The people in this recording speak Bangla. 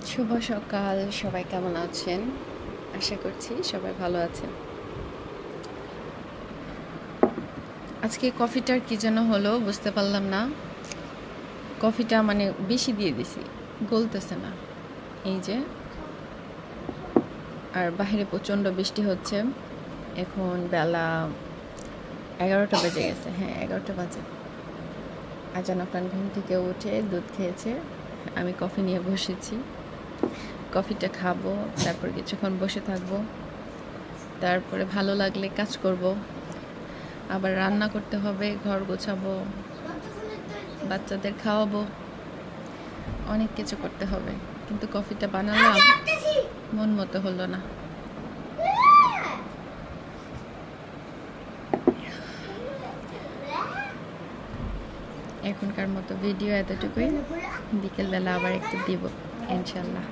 শুভ সকাল, সবাই কেমন আছেন? আশা করছি সবাই ভালো আছেন। আজকে কফিটার কি যেন হলো বুঝতে পারলাম না। কফিটা মানে বেশি দিয়ে দিছি, গলতেছে না। এই যে, আর বাইরে প্রচণ্ড বৃষ্টি হচ্ছে। এখন বেলা 11টা বেজে গেছে। হ্যাঁ, 11টা বাজে। আজান আফরান ঘুম থেকে উঠে দুধ খেয়েছে, আমি কফি নিয়ে বসেছি। কফিটা খাবো, তারপর কিছুক্ষণ বসে থাকবো, তারপরে ভালো লাগলে কাজ করব। আবার রান্না করতে হবে, ঘর গোছাবো, বাচ্চাদের খাওয়াবো, অনেক কিছু করতে হবে। কিন্তু কফিটা বানালাম, মন মতো হলো না। এখনকার মতো ভিডিও এতটুকুই। বিকেলবেলা আবার একটু দিব ইনশাল্লাহ।